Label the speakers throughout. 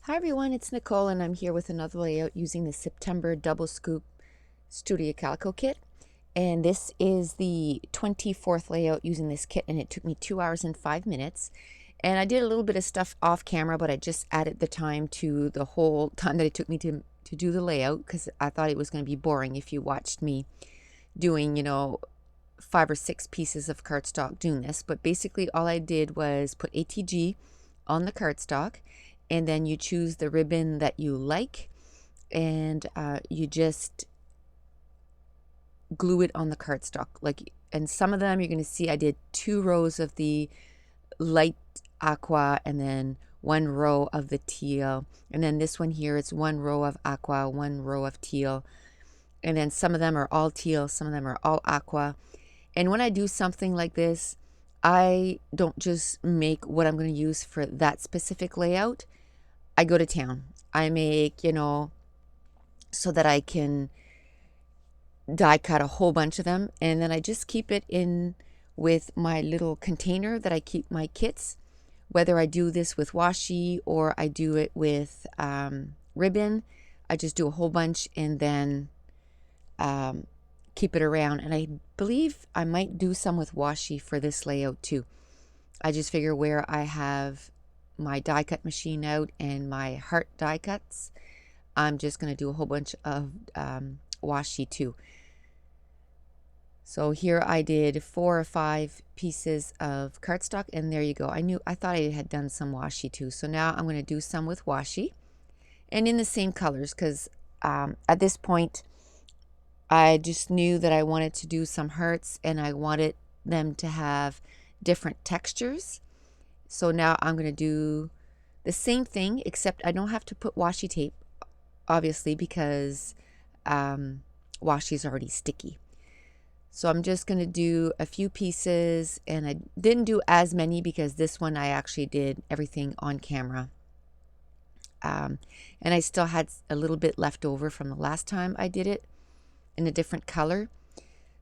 Speaker 1: Hi everyone, it's Nicole and I'm here with another layout using the September Double Scoop Studio Calico kit. And this is the 24th layout using this kit, and it took me 2 hours and 5 minutes. And I did a little bit of stuff off camera, but I just added the time to the whole time that it took me to do the layout, because I thought it was going to be boring if you watched me doing, 5 or 6 pieces of cardstock doing this. But basically all I did was put ATG on the cardstock, and then you choose the ribbon that you like, and you just glue it on the cardstock. And some of them you're going to see I did 2 rows of the light aqua and then 1 row of the teal, and then this one here, it's 1 row of aqua, 1 row of teal, and then some of them are all teal, some of them are all aqua. And when I do something like this, I don't just make what I'm going to use for that specific layout. I go to town. I make, so that I can die cut a whole bunch of them, and then I just keep it in with my little container that I keep my kits, whether I do this with washi or I do it with ribbon. I just do a whole bunch and then keep it around. And I believe I might do some with washi for this layout too. I just figure where I have my die cut machine out and my heart die cuts, I'm just going to do a whole bunch of washi too. So here I did 4 or 5 pieces of cardstock, and there you go. I thought I had done some washi too. So now I'm going to do some with washi and in the same colors, because at this point I just knew that I wanted to do some hearts and I wanted them to have different textures. So now I'm going to do the same thing, except I don't have to put washi tape, obviously, because washi is already sticky. So I'm just going to do a few pieces, and I didn't do as many because this one I actually did everything on camera. And I still had a little bit left over from the last time I did it in a different color.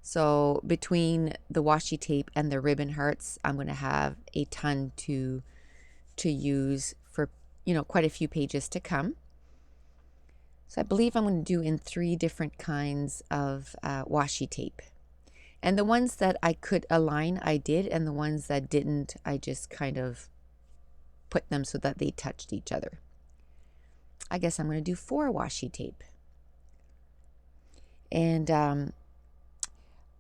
Speaker 1: So between the washi tape and the ribbon hearts, I'm going to have a ton to use for, quite a few pages to come. So I believe I'm going to do in 3 different kinds of washi tape. And the ones that I could align, I did, and the ones that didn't, I just kind of put them so that they touched each other. I guess I'm going to do 4 washi tape. And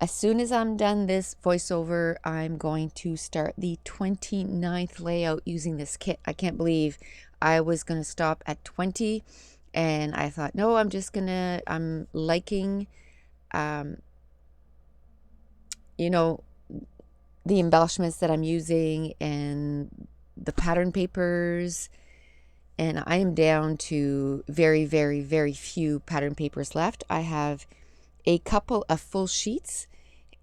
Speaker 1: as soon as I'm done this voiceover, I'm going to start the 29th layout using this kit. I can't believe I was going to stop at 20, and I thought, no, I'm liking, the embellishments that I'm using and the pattern papers, and I am down to very, very, very few pattern papers left. I have a couple of full sheets,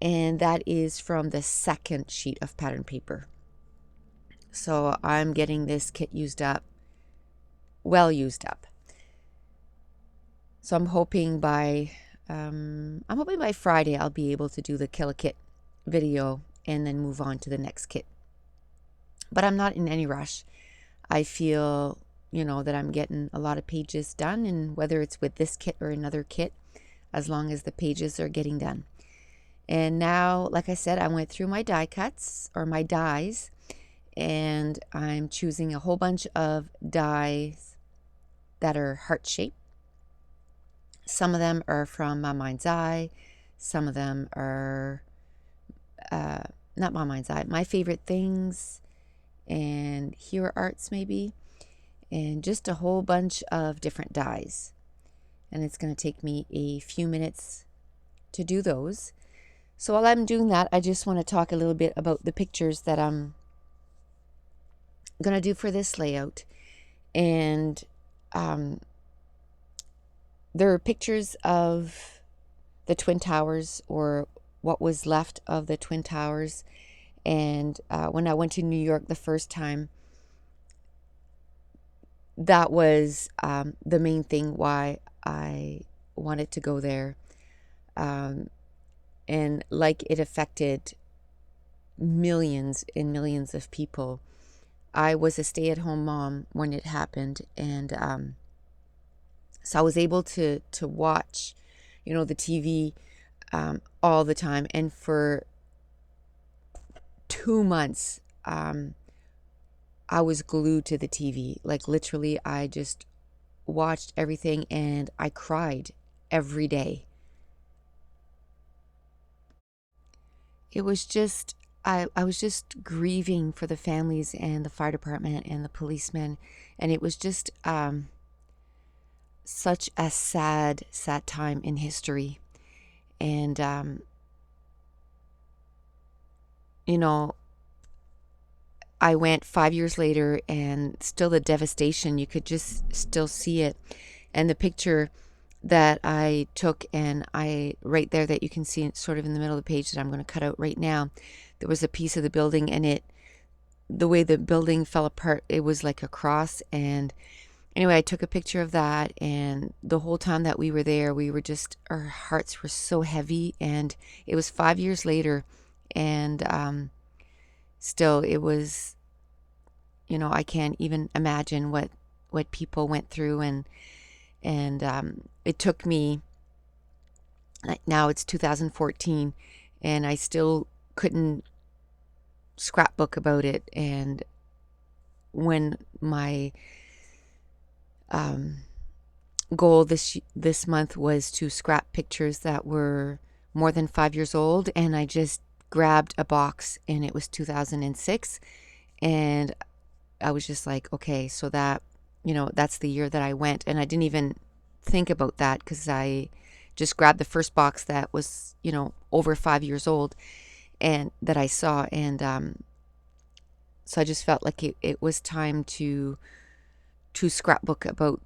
Speaker 1: and that is from the second sheet of pattern paper. So I'm getting this kit used up, well used up. So I'm hoping by Friday I'll be able to do the Kill Kit video and then move on to the next kit. But I'm not in any rush. I feel, that I'm getting a lot of pages done, and whether it's with this kit or another kit, as long as the pages are getting done. And now, like I said, I went through my die cuts, or my dies, and I'm choosing a whole bunch of dies that are heart shaped. Some of them are from My Mind's Eye. Some of them are not My Mind's Eye, My Favorite Things, and Hero Arts maybe, and just a whole bunch of different dies. And it's going to take me a few minutes to do those. So while I'm doing that, I just want to talk a little bit about the pictures that I'm going to do for this layout. And there are pictures of the Twin Towers, or what was left of the Twin Towers. And when I went to New York the first time, that was the main thing why I wanted to go there. And like it affected millions and millions of people, I was a stay-at-home mom when it happened, and so I was able to watch, the TV all the time. And for 2 months, I was glued to the TV. Like literally, I just watched everything, and I cried every day. It was just, I was just grieving for the families and the fire department and the policemen. And it was just such a sad, sad time in history. And, you know, I went 5 years later, and still the devastation, you could just still see it. And the picture that I took, and I right there that you can see it sort of in the middle of the page that I'm going to cut out right now, there was a piece of the building, and the way the building fell apart, it was like a cross. And anyway, I took a picture of that, and the whole time that we were there, we were just, our hearts were so heavy. And it was 5 years later, and still it was, I can't even imagine what people went through. And it took me, now it's 2014, and I still couldn't scrapbook about it. And when my goal this month was to scrap pictures that were more than 5 years old, and I just grabbed a box, and it was 2006, and I was just like, okay, so that's the year that I went. And I didn't even think about that, because I just grabbed the first box that was, over 5 years old, and that I saw. And so I just felt like it was time to scrapbook about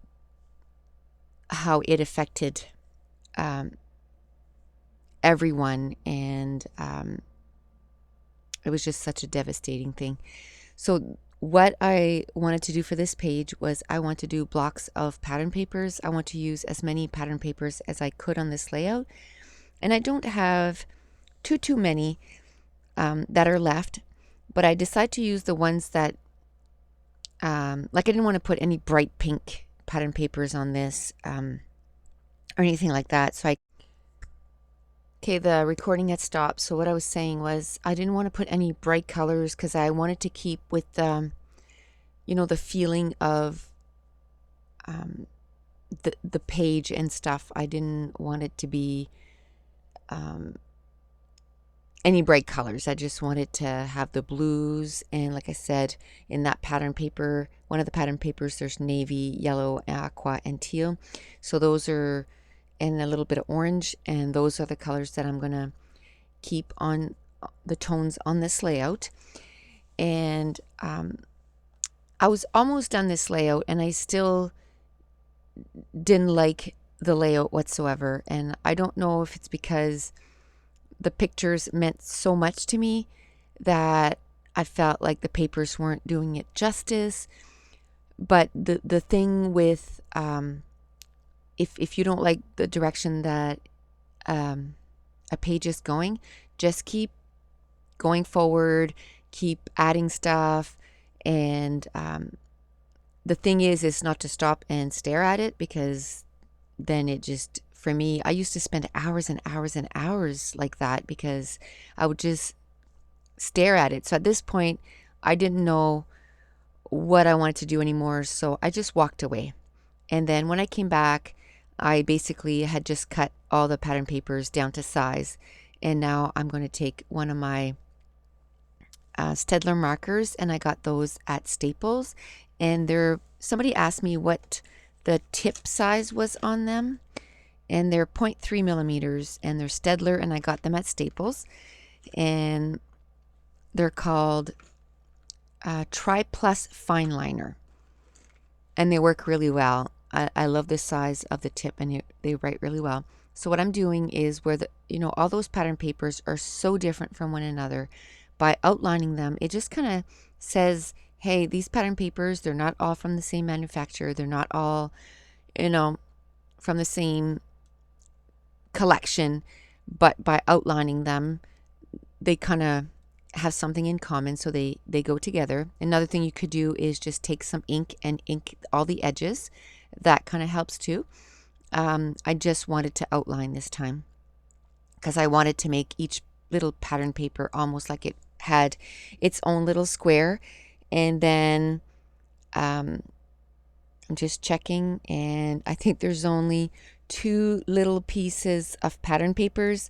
Speaker 1: how it affected everyone. And it was just such a devastating thing. So what I wanted to do for this page was, I want to do blocks of pattern papers. I want to use as many pattern papers as I could on this layout. And I don't have too many that are left, but I decided to use the ones that, like I didn't want to put any bright pink pattern papers on this or anything like that. Okay, the recording had stopped. So what I was saying was, I didn't want to put any bright colors, because I wanted to keep with the feeling of the page and stuff. I didn't want it to be any bright colors. I just wanted to have the blues. And like I said, in that pattern paper, one of the pattern papers, there's navy, yellow, aqua, and teal. So those are, and a little bit of orange, and those are the colors that I'm gonna keep on the tones on this layout. And I was almost done this layout, and I still didn't like the layout whatsoever. And I don't know if it's because the pictures meant so much to me that I felt like the papers weren't doing it justice. But the thing with if you don't like the direction that a page is going, just keep going forward, keep adding stuff. And the thing is not to stop and stare at it, because then it just, for me, I used to spend hours and hours and hours like that, because I would just stare at it. So at this point, I didn't know what I wanted to do anymore, so I just walked away. And then when I came back, I basically had just cut all the pattern papers down to size. And now I'm going to take one of my Stedler markers, and I got those at Staples. And somebody asked me what the tip size was on them, and they're 0.3 millimeters, and they're Stedler, and I got them at Staples. And they're called Tri Plus Fine Liner, and they work really well. I love the size of the tip, and they write really well. So what I'm doing is, where all those pattern papers are so different from one another, by outlining them, it just kind of says, hey, these pattern papers, they're not all from the same manufacturer. They're not all, from the same collection. But by outlining them, they kind of have something in common, so they go together. Another thing you could do is just take some ink and ink all the edges. That kind of helps too. I just wanted to outline this time because I wanted to make each little pattern paper almost like it had its own little square. And then I'm just checking, and I think there's only 2 little pieces of pattern papers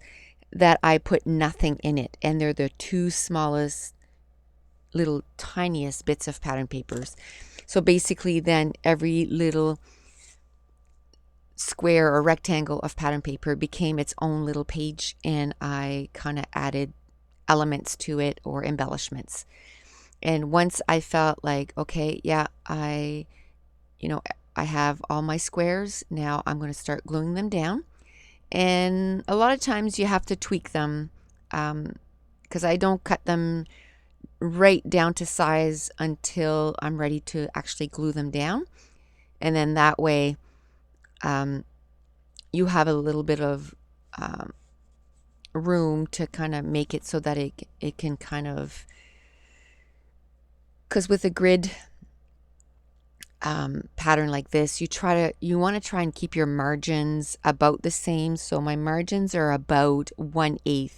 Speaker 1: that I put nothing in it, and they're the 2 smallest little tiniest bits of pattern papers. So basically then every little square or rectangle of pattern paper became its own little page, and I kind of added elements to it or embellishments. And once I felt like, okay, yeah, I have all my squares, now I'm going to start gluing them down. And a lot of times you have to tweak them because I don't cut them right down to size until I'm ready to actually glue them down. And then that way you have a little bit of room to kind of make it so that it can kind of, because with a grid pattern like this, you want to try and keep your margins about the same. So my margins are about 1/8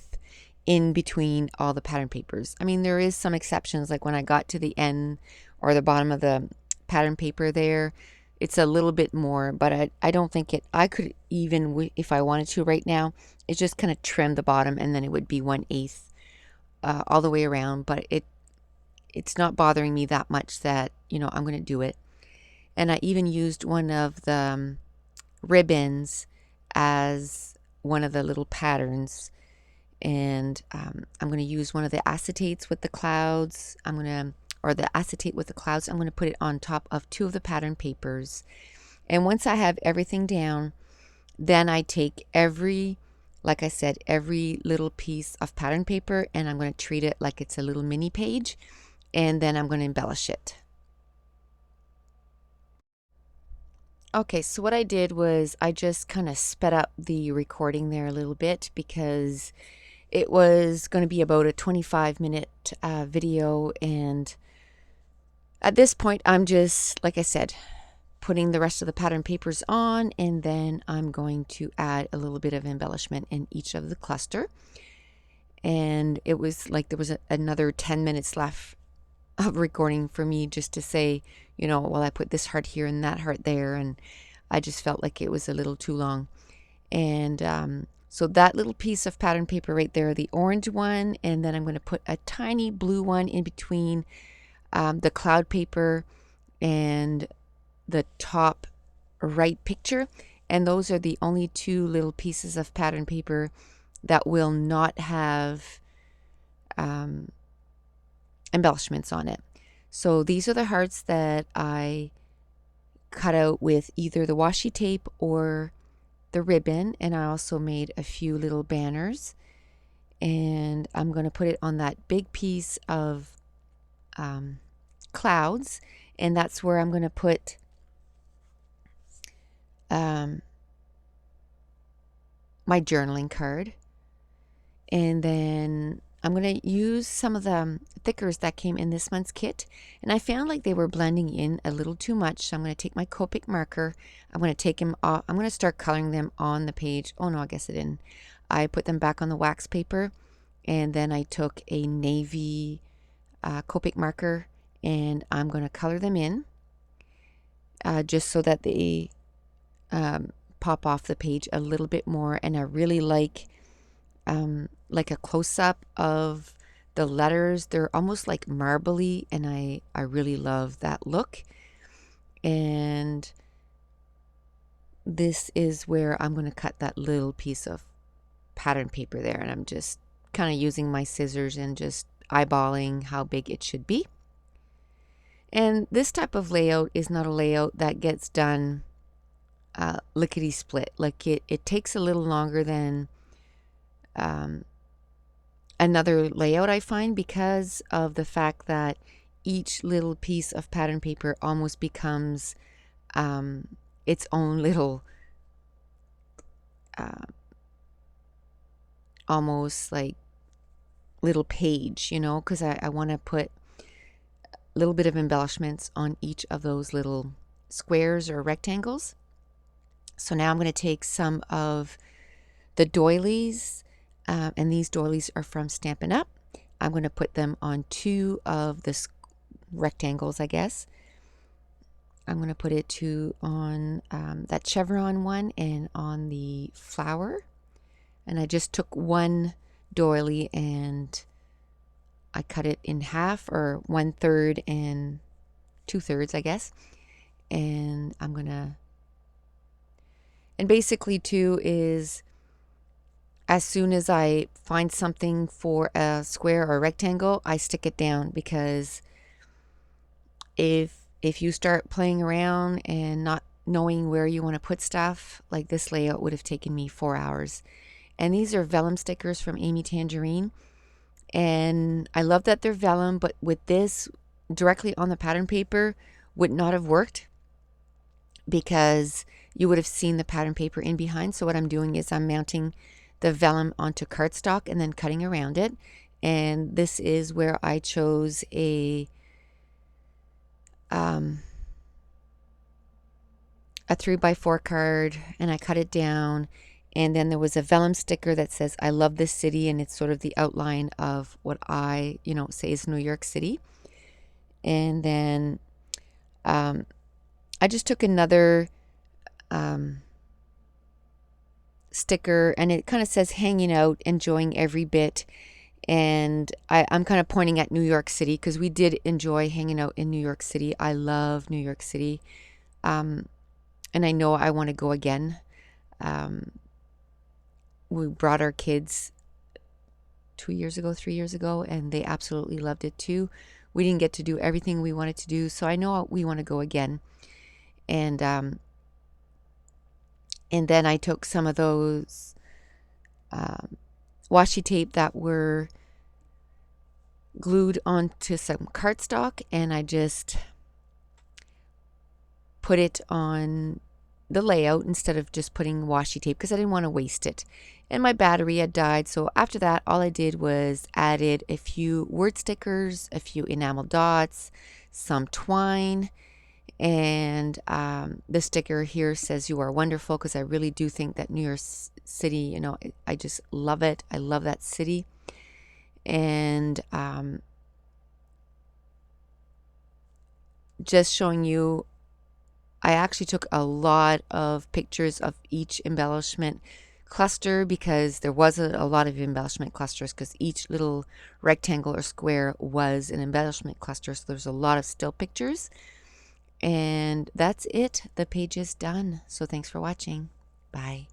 Speaker 1: in between all the pattern papers. I mean, there is some exceptions, like when I got to the end or the bottom of the pattern paper there, it's a little bit more, but I don't think I could even, if I wanted to right now, it's just kind of trim the bottom and then it would be 1/8 all the way around. But it's not bothering me that much that, I'm going to do it. And I even used one of the ribbons as one of the little patterns. And I'm going to use one of the acetates with the clouds. Or the acetate with the clouds. I'm going to put it on top of 2 of the pattern papers. And once I have everything down, then I take like I said, every little piece of pattern paper, and I'm going to treat it like it's a little mini page. And then I'm going to embellish it. Okay, so what I did was I just kind of sped up the recording there a little bit because it was going to be about a 25-minute video, and at this point I'm just, like I said, putting the rest of the pattern papers on, and then I'm going to add a little bit of embellishment in each of the cluster. And it was like there was another 10 minutes left of recording for me just to say, well, I put this heart here and that heart there, and I just felt like it was a little too long. And so that little piece of pattern paper right there, the orange one, and then I'm going to put a tiny blue one in between the cloud paper and the top right picture. And those are the only 2 little pieces of pattern paper that will not have embellishments on it. So these are the hearts that I cut out with either the washi tape or the ribbon, and I also made a few little banners, and I'm going to put it on that big piece of clouds, and that's where I'm going to put my journaling card. And then I'm going to use some of the thickers that came in this month's kit, and I found like they were blending in a little too much. So I'm going to take my Copic marker. I'm going to take them off. I'm going to start coloring them on the page. Oh no, I guess I didn't. I put them back on the wax paper, and then I took a navy Copic marker, and I'm going to color them in just so that they pop off the page a little bit more. And I really like a close-up of the letters. They're almost like marbly, and I really love that look. And this is where I'm going to cut that little piece of pattern paper there, and I'm just kind of using my scissors and just eyeballing how big it should be. And this type of layout is not a layout that gets done lickety split. Like it takes a little longer than another layout, I find, because of the fact that each little piece of pattern paper almost becomes its own little almost like little page, you know, because I want to put a little bit of embellishments on each of those little squares or rectangles. So now I'm going to take some of the doilies, and these doilies are from Stampin' Up. I'm going to put them on two of the rectangles, I guess. I'm going to put it on that chevron one and on the flower. And I just took one doily and I cut it in half, or 1/3 and 2/3, I guess. And I'm going to, and basically too is, as soon as I find something for a square or a rectangle, I stick it down, because if you start playing around and not knowing where you want to put stuff, like this layout would have taken me 4 hours. And these are vellum stickers from Amy Tangerine. And I love that they're vellum, but with this directly on the pattern paper would not have worked, because you would have seen the pattern paper in behind. So what I'm doing is I'm mounting the vellum onto cardstock and then cutting around it. And this is where I chose a 3x4 card, and I cut it down. And then there was a vellum sticker that says, "I love this city," and it's sort of the outline of what I, say is New York City. And then I just took another sticker, and it kind of says "hanging out, enjoying every bit." And I'm kind of pointing at New York City, because we did enjoy hanging out in New York City. I love New York City. And I know I want to go again. We brought our kids 3 years ago, and they absolutely loved it too. We didn't get to do everything we wanted to do, so I know we want to go again. And then I took some of those washi tape that were glued onto some cardstock, and I just put it on the layout instead of just putting washi tape, because I didn't want to waste it. And my battery had died, so after that all I did was added a few word stickers, a few enamel dots, some twine, and the sticker here says "You are wonderful," because I really do think that New York City, I just love it. I love that city. And just showing you, I actually took a lot of pictures of each embellishment cluster, because there wasn't a lot of embellishment clusters, because each little rectangle or square was an embellishment cluster. So there's a lot of still pictures. And that's it. The page is done. So thanks for watching. Bye.